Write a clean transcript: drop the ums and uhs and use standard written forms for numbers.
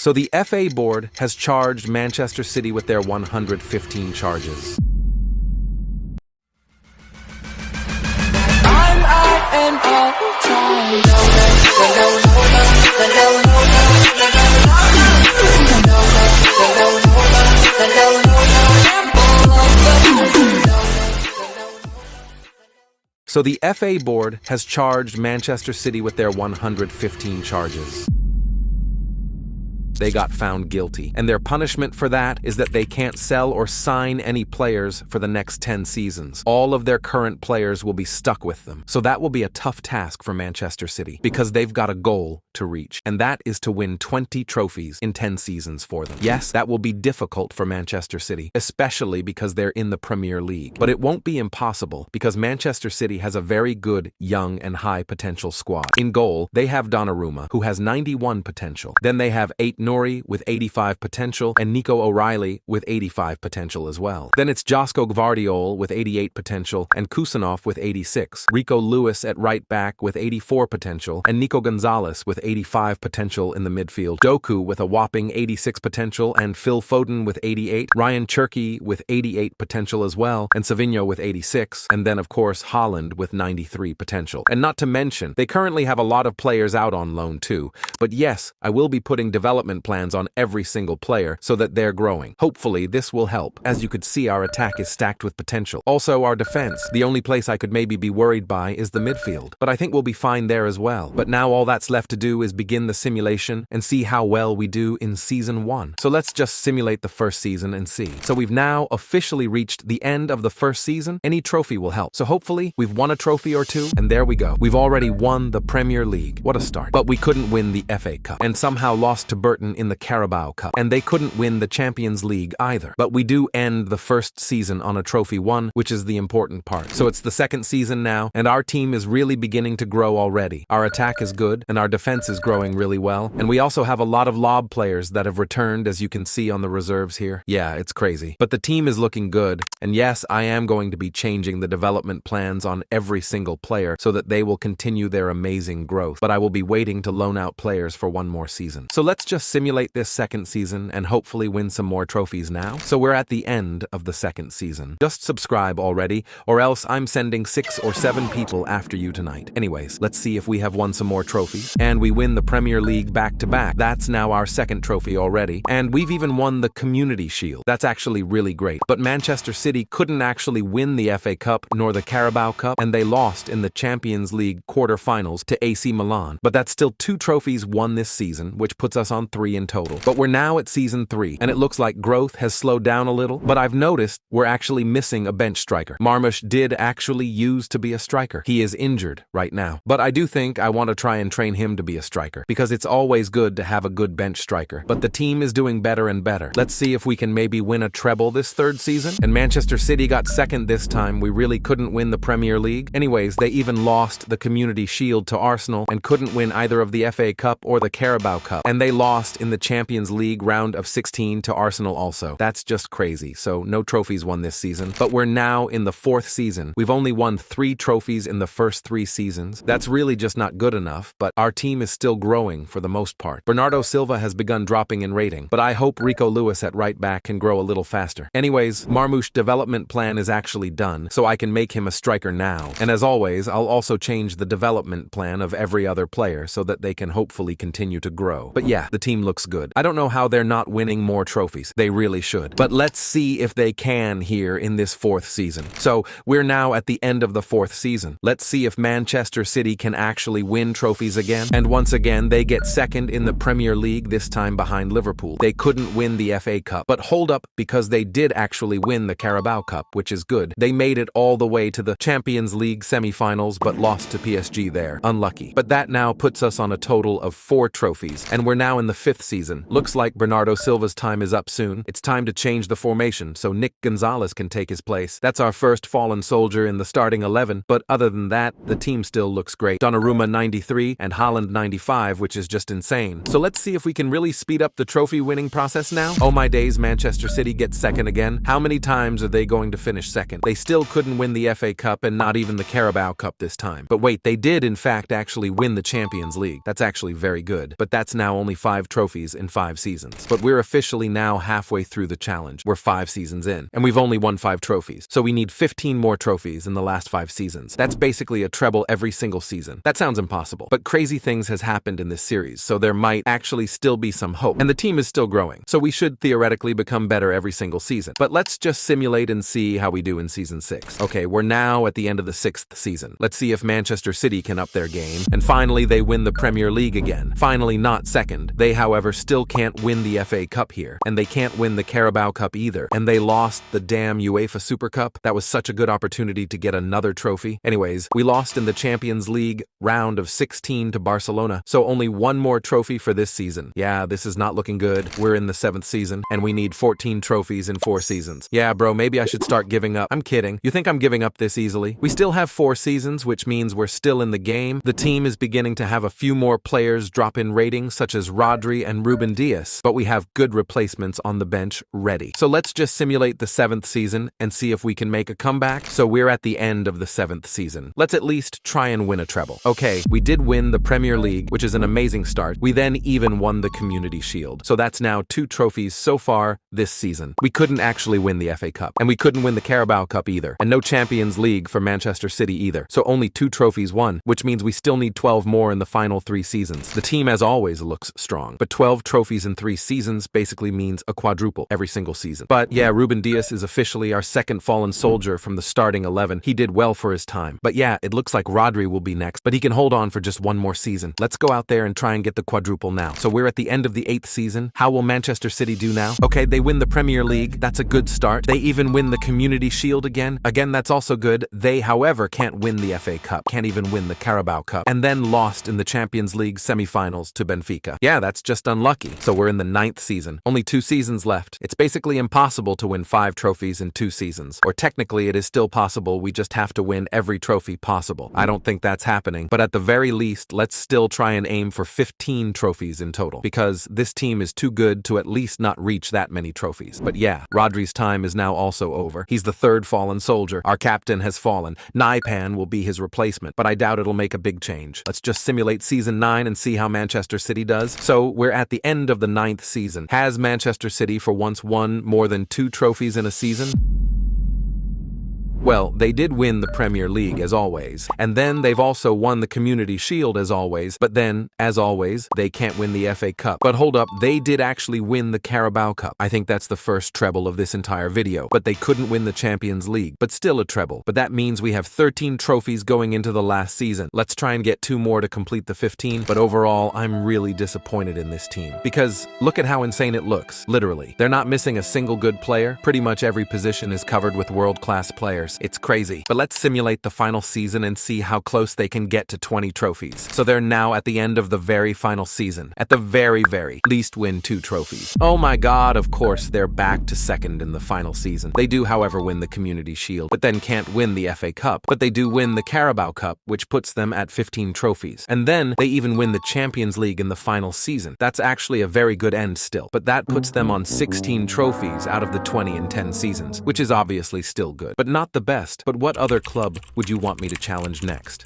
So the FA board has charged Manchester City with their 115 charges. So the FA board has charged Manchester City with their 115 charges. They got found guilty, and their punishment for that is that they can't sell or sign any players for the next 10 seasons. All of their current players will be stuck with them. So that will be a tough task for Manchester City, because they've got a goal to reach, and that is to win 20 trophies in 10 seasons for them. Yes, that will be difficult for Manchester City, especially because they're in the Premier League. But it won't be impossible, because Manchester City has a very good, young, and high potential squad. In goal, they have Donnarumma, who has 91 potential. Then they have Nori with 85 potential, and Nico O'Reilly with 85 potential as well. Then it's Josko Gvardiol with 88 potential, and Kusanov with 86. Rico Lewis at right back with 84 potential, and Nico Gonzalez with 85 potential in the midfield. Doku with a whopping 86 potential, and Phil Foden with 88. Ryan Cherki with 88 potential as well, and Savinho with 86. And then, of course, Haaland with 93 potential. And not to mention, they currently have a lot of players out on loan too. But yes, I will be putting development plans on every single player so that they're growing. Hopefully, this will help. As you could see, our attack is stacked with potential. Also, our defense. The only place I could maybe be worried by is the midfield. But I think we'll be fine there as well. But now all that's left to do is begin the simulation and see how well we do in Season 1. So let's just simulate the first season and see. So we've now officially reached the end of the first season. Any trophy will help. So hopefully, we've won a trophy or two, and there we go. We've already won the Premier League. What a start. But we couldn't win the FA Cup, and somehow lost to Burton in the Carabao Cup, and they couldn't win the Champions League either. But we do end the first season on a trophy won, which is the important part. So it's the second season now, and our team is really beginning to grow already. Our attack is good, and our defense is growing really well, and we also have a lot of lob players that have returned, as you can see on the reserves here. Yeah, it's crazy. But the team is looking good, and yes, I am going to be changing the development plans on every single player so that they will continue their amazing growth, but I will be waiting to loan out players for one more season. So let's just simulate this second season and hopefully win some more trophies now. So we're at the end of the second season. Just subscribe already, or else I'm sending 6 or 7 people after you tonight. Anyways, let's see if we have won some more trophies. And we win the Premier League back-to-back. That's now our second trophy already. And we've even won the Community Shield. That's actually really great. But Manchester City couldn't actually win the FA Cup nor the Carabao Cup, and they lost in the Champions League quarter-finals to AC Milan. But that's still 2 trophies won this season, which puts us on 3 in total. But we're now at Season 3, and it looks like growth has slowed down a little, but I've noticed we're actually missing a bench striker. Marmoush did actually used to be a striker. He is injured right now. But I do think I want to try and train him to be a striker, because it's always good to have a good bench striker. But the team is doing better and better. Let's see if we can maybe win a treble this third season. And Manchester City got second this time. We really couldn't win the Premier League. Anyways, they even lost the Community Shield to Arsenal and couldn't win either of the FA Cup or the Carabao Cup. And they lost in the Champions League round of 16 to Arsenal also. That's just crazy. So no trophies won this season. But we're now in the 4th season. We've only won 3 trophies in the first 3 seasons. That's really just not good enough, but our team is still growing for the most part. Bernardo Silva has begun dropping in rating, but I hope Rico Lewis at right back can grow a little faster. Anyways, Marmoush development plan is actually done, so I can make him a striker now. And as always, I'll also change the development plan of every other player so that they can hopefully continue to grow. But yeah, the team looks good. I don't know how they're not winning more trophies. They really should. But let's see if they can here in this 4th season. So we're now at the end of the 4th season. Let's see if Manchester City can actually win trophies again. And once again, they get second in the Premier League, this time behind Liverpool. They couldn't win the FA Cup. But hold up, because they did actually win the Carabao Cup, which is good. They made it all the way to the Champions League semi-finals, but lost to PSG there. Unlucky. But that now puts us on a total of 4 trophies. And we're now in the 5th season. Looks like Bernardo Silva's time is up soon. It's time to change the formation so Nick Gonzalez can take his place. That's our first fallen soldier in the starting 11, but other than that, the team still looks great. Donnarumma 93 and Haaland 95, which is just insane. So let's see if we can really speed up the trophy winning process now. Oh my days, Manchester City gets second again. How many times are they going to finish second? They still couldn't win the FA Cup and not even the Carabao Cup this time. But wait, they did in fact actually win the Champions League. That's actually very good. But that's now only 5 trophies trophies in 5 seasons. But we're officially now halfway through the challenge. We're 5 seasons in, and we've only won 5 trophies. So we need 15 more trophies in the last 5 seasons. That's basically a treble every single season. That sounds impossible, but crazy things has happened in this series, so there might actually still be some hope. And the team is still growing, so we should theoretically become better every single season. But let's just simulate and see how we do in season 6. Okay, we're now at the end of the 6th season. Let's see if Manchester City can up their game. And finally, they win the Premier League again. Finally, not second. They, however, still can't win the FA Cup here. And they can't win the Carabao Cup either. And they lost the damn UEFA Super Cup. That was such a good opportunity to get another trophy. Anyways, we lost in the Champions League round of 16 to Barcelona. So only one more trophy for this season. Yeah, this is not looking good. We're in the 7th season, and we need 14 trophies in 4 seasons. Yeah, bro, maybe I should start giving up. I'm kidding. You think I'm giving up this easily? We still have 4 seasons, which means we're still in the game. The team is beginning to have a few more players drop in ratings, such as Rodri and Ruben Dias, but we have good replacements on the bench ready. So let's just simulate the 7th season and see if we can make a comeback. So we're at the end of the 7th season. Let's at least try and win a treble. Okay, we did win the Premier League, which is an amazing start. We then even won the Community Shield. So that's now 2 trophies so far this season. We couldn't actually win the FA Cup, and we couldn't win the Carabao Cup either, and no Champions League for Manchester City either. So only 2 trophies won, which means we still need 12 more in the final 3 seasons. The team, as always, looks strong, but 12 trophies in 3 seasons basically means a quadruple every single season. But yeah, Ruben Dias is officially our second fallen soldier from the starting 11. He did well for his time. But yeah, it looks like Rodri will be next, but he can hold on for just 1 more season. Let's go out there and try and get the quadruple now. So we're at the end of the 8th season. How will Manchester City do now? Okay, they win the Premier League. That's a good start. They even win the Community Shield again. Again, that's also good. They, however, can't win the FA Cup, can't even win the Carabao Cup, and then lost in the Champions League semi-finals to Benfica. Yeah, that's just unlucky. So we're in the 9th season. Only 2 seasons left. It's basically impossible to win 5 trophies in 2 seasons. Or technically, it is still possible. We just have to win every trophy possible. I don't think that's happening, but at the very least, let's still try and aim for 15 trophies in total, because this team is too good to at least not reach that many trophies. But yeah, Rodri's time is now also over. He's the 3rd fallen soldier. Our captain has fallen. Naipan will be his replacement, but I doubt it'll make a big change. Let's just simulate season 9 and see how Manchester City does. So we're at the end of the 9th season. Has Manchester City for once won more than 2 trophies in a season? Well, they did win the Premier League as always, and then they've also won the Community Shield as always, but then, as always, they can't win the FA Cup. But hold up, they did actually win the Carabao Cup. I think that's the first treble of this entire video, but they couldn't win the Champions League, but still a treble. But that means we have 13 trophies going into the last season. Let's try and get 2 more to complete the 15, but overall, I'm really disappointed in this team. Because look at how insane it looks, literally. They're not missing a single good player. Pretty much every position is covered with world-class players. It's crazy. But let's simulate the final season and see how close they can get to 20 trophies. So they're now at the end of the very final season. At the very least win 2 trophies. Oh my god, of course, they're back to 2nd in the final season. They do, however, win the Community Shield, but then can't win the FA Cup. But they do win the Carabao Cup, which puts them at 15 trophies. And then they even win the Champions League in the final season. That's actually a very good end still. But that puts them on 16 trophies out of the 20 in 10 seasons, which is obviously still good, but not the best. But what other club would you want me to challenge next?